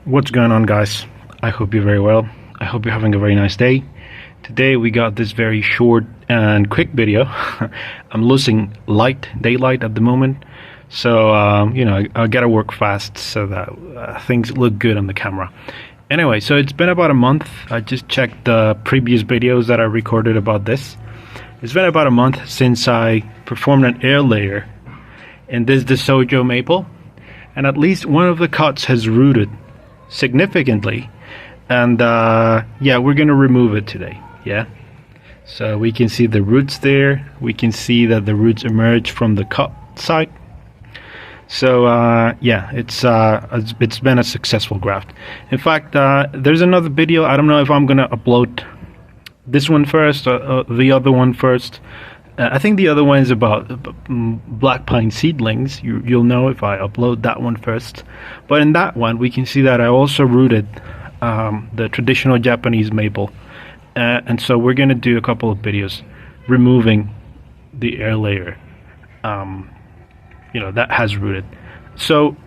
What's going on, guys? I hope you're very well. I hope you're having a very nice day. Today we got this very short and quick video. I'm losing daylight at the moment, so I gotta work fast so that things look good on the camera. Anyway, so it's been about a month. I just checked the previous videos that I recorded about this. It's been about a month since I performed an air layer in this Deshojo maple, and at least one of the cuts has rooted significantly, and we're gonna remove it today. So we can see the roots there. We can see that the roots emerge from the cut side. So it's been a successful graft. In fact, there's another video. I don't know if I'm gonna upload this one first or the other one first. I think the other one is about black pine seedlings. You'll know if I upload that one first. But in that one, we can see that I also rooted the traditional Japanese maple. And so we're going to do a couple of videos removing the air layer that has rooted. So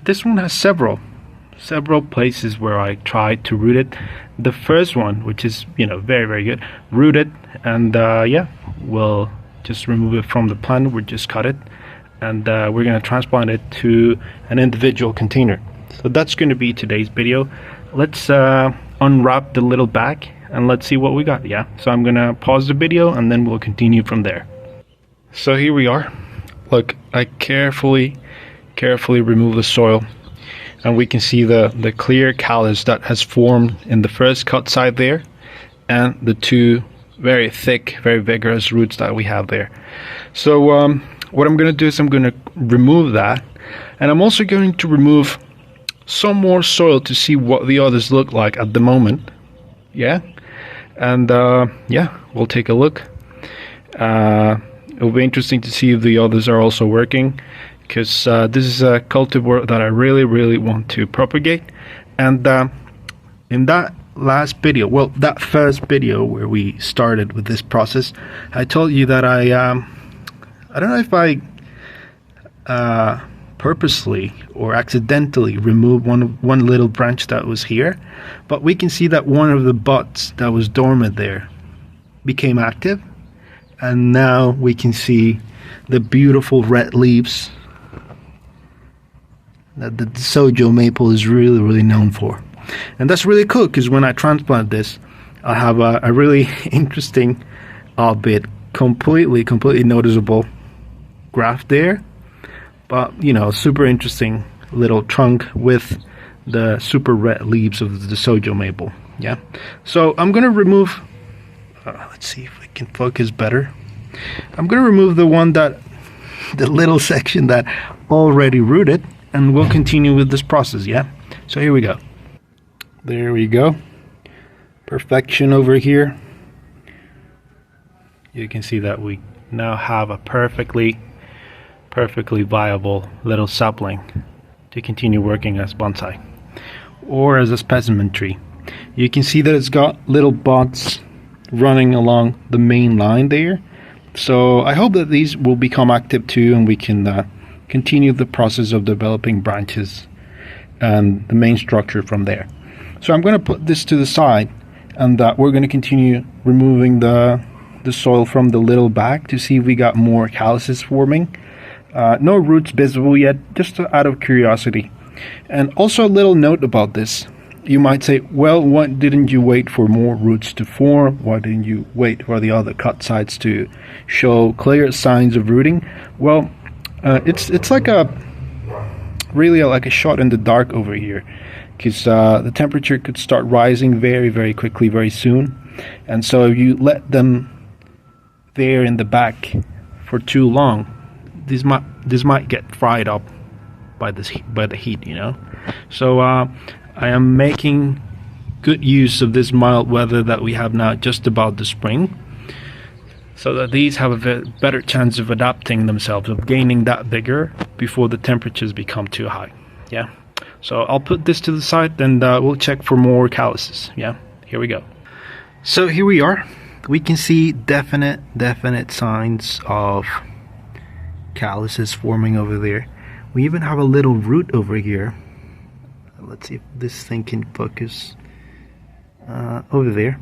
this one has several places where I tried to root it. The first one, which is very, very good, rooted, and we'll just remove it from the plant. We'll just cut it, and we're going to transplant it to an individual container. So that's going to be today's video. Let's unwrap the little bag and let's see what we got. So I'm gonna pause the video and then we'll continue from there. So here we are. Look, I carefully remove the soil, and we can see the clear callus that has formed in the first cut side there, and the two very thick, very vigorous roots that we have there. So what I'm gonna do is I'm gonna remove that, and I'm also going to remove some more soil to see what the others look like at the moment. And we'll take a look. It'll be interesting to see if the others are also working, because this is a cultivar that I really want to propagate. And in that last video, well, that first video where we started with this process, I told you that I don't know if I purposely or accidentally removed one little branch that was here, but we can see that one of the buds that was dormant there became active, and now we can see the beautiful red leaves that the Deshojo maple is really known for. And that's really cool, because when I transplant this, I have a really interesting, albeit completely noticeable graft there. But super interesting little trunk with the super red leaves of the Deshojo maple. So I'm gonna remove, let's see if we can focus better. I'm gonna remove the little section that already rooted, and we'll continue with this process. So here we go. There we go. Perfection over here. You can see that we now have a perfectly viable little sapling to continue working as bonsai or as a specimen tree. You can see that it's got little buds running along the main line there. So I hope that these will become active too, and we can continue the process of developing branches and the main structure from there. So I'm going to put this to the side, and we're going to continue removing the soil from the little bag to see if we got more calluses forming. No roots visible yet, just out of curiosity. And also a little note about this. You might say, well, why didn't you wait for more roots to form? Why didn't you wait for the other cut sides to show clear signs of rooting? Well, it's like really like a shot in the dark over here, because the temperature could start rising very quickly, very soon. And so if you let them there in the back for too long, this might get fried up by the heat, So I am making good use of this mild weather that we have now, just about the spring, so that these have a better chance of adapting themselves, of gaining that vigor before the temperatures become too high. So I'll put this to the side, and we'll check for more calluses. Here we go. So here we are. We can see definite signs of calluses forming over there. We even have a little root over here let's see if this thing can focus over there.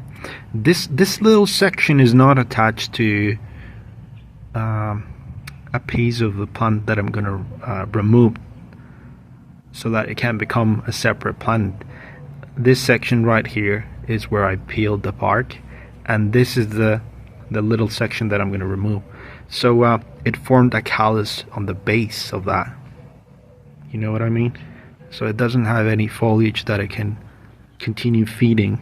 This little section is not attached to a piece of the plant that I'm gonna remove, so that it can become a separate plant. This section right here is where I peeled the bark, and this is the little section that I'm gonna remove. So it formed a callus on the base of that. You know what I mean? So it doesn't have any foliage that it can continue feeding.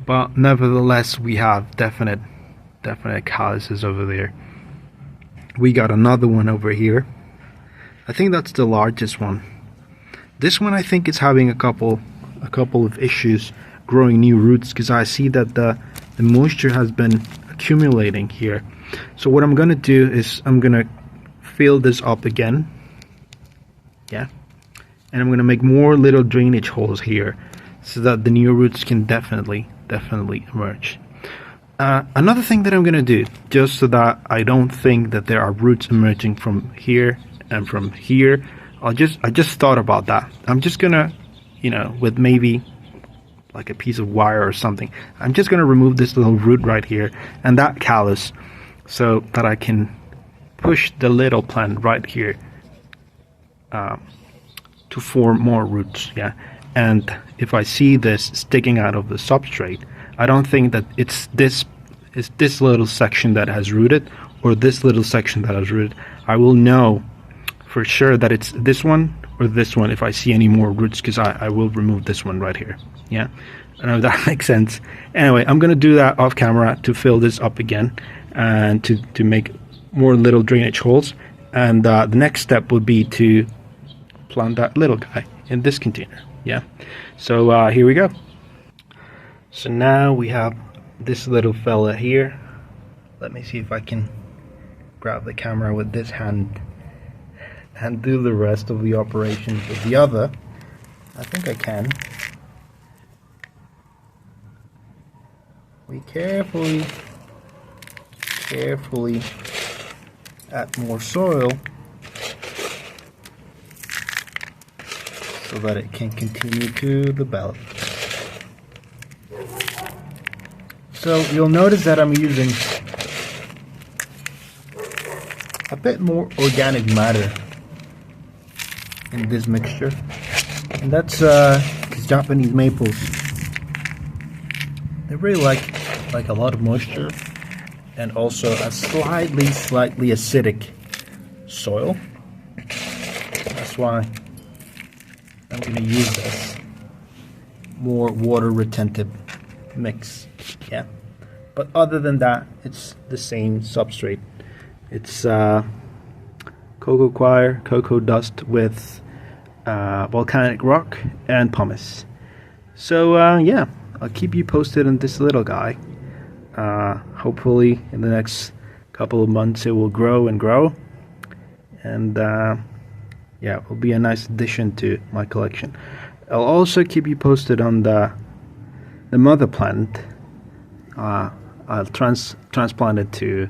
But nevertheless, we have definite calluses over there. We got another one over here. I think that's the largest one. This one I think is having a couple of issues growing new roots, because I see that the moisture has been accumulating here. So what I'm gonna do is I'm gonna fill this up again. Yeah. And I'm gonna make more little drainage holes here, so that the new roots can definitely emerge. Another thing that I'm gonna do, just so that I don't think that there are roots emerging from here and from here, I just thought about that. I'm just gonna, with maybe like a piece of wire or something, I'm just gonna remove this little root right here and that callus, so that I can push the little plant right here to form more roots. Yeah. And if I see this sticking out of the substrate, I don't think that it's this little section that has rooted or this little section that has rooted. I will know for sure that it's this one or this one if I see any more roots, because I will remove this one right here. Yeah, I don't know if that makes sense. Anyway, I'm gonna do that off camera to fill this up again and to make more little drainage holes. And the next step would be to plant that little guy in this container. Yeah, so here we go. So now we have this little fella here. Let me see if I can grab the camera with this hand and do the rest of the operation with the other. I think I can. We carefully add more soil so that it can continue to develop. So you'll notice that I'm using a bit more organic matter in this mixture, and that's because Japanese maples, they really like a lot of moisture and also a slightly acidic soil. That's why I'm going to use this more water retentive mix. Yeah, but other than that, it's the same substrate. It's cocoa coir, cocoa dust with volcanic rock and pumice. So yeah, I'll keep you posted on this little guy. Hopefully in the next couple of months it will grow and grow, and yeah, it will be a nice addition to my collection. I'll also keep you posted on the mother plant. I'll transplant it to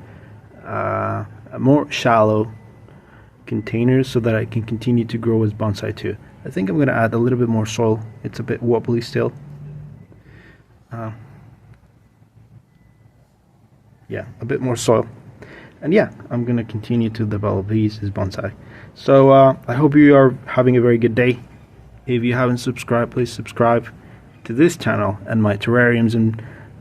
a more shallow containers so that I can continue to grow as bonsai too. I think I'm going to add a little bit more soil. It's a bit wobbly still. Yeah, a bit more soil. And yeah, I'm going to continue to develop these as bonsai. So I hope you are having a very good day. If you haven't subscribed, please subscribe to this channel and my terrariums and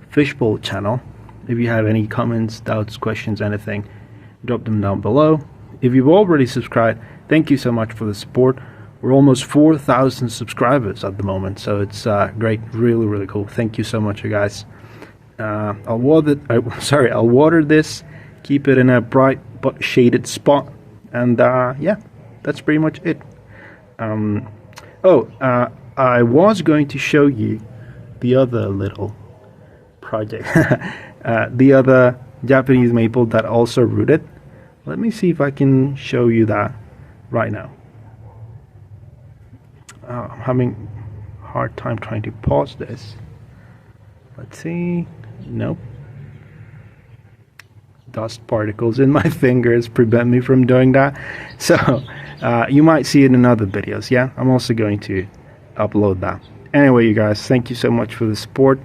fishbowl channel. If you have any comments, doubts, questions, anything, drop them down below. If you've already subscribed, thank you so much for the support. We're almost 4,000 subscribers at the moment, so it's great, really cool. Thank you so much, you guys. I'll water this, keep it in a bright but shaded spot, and yeah, that's pretty much it. I was going to show you the other little project, the other Japanese maple that also rooted. Let me see if I can show you that right now. I'm having a hard time trying to pause this. Let's see. Nope. Dust particles in my fingers prevent me from doing that. So you might see it in other videos. Yeah, I'm also going to upload that. Anyway, you guys, thank you so much for the support.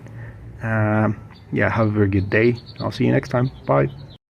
Yeah, have a very good day. I'll see you next time. Bye.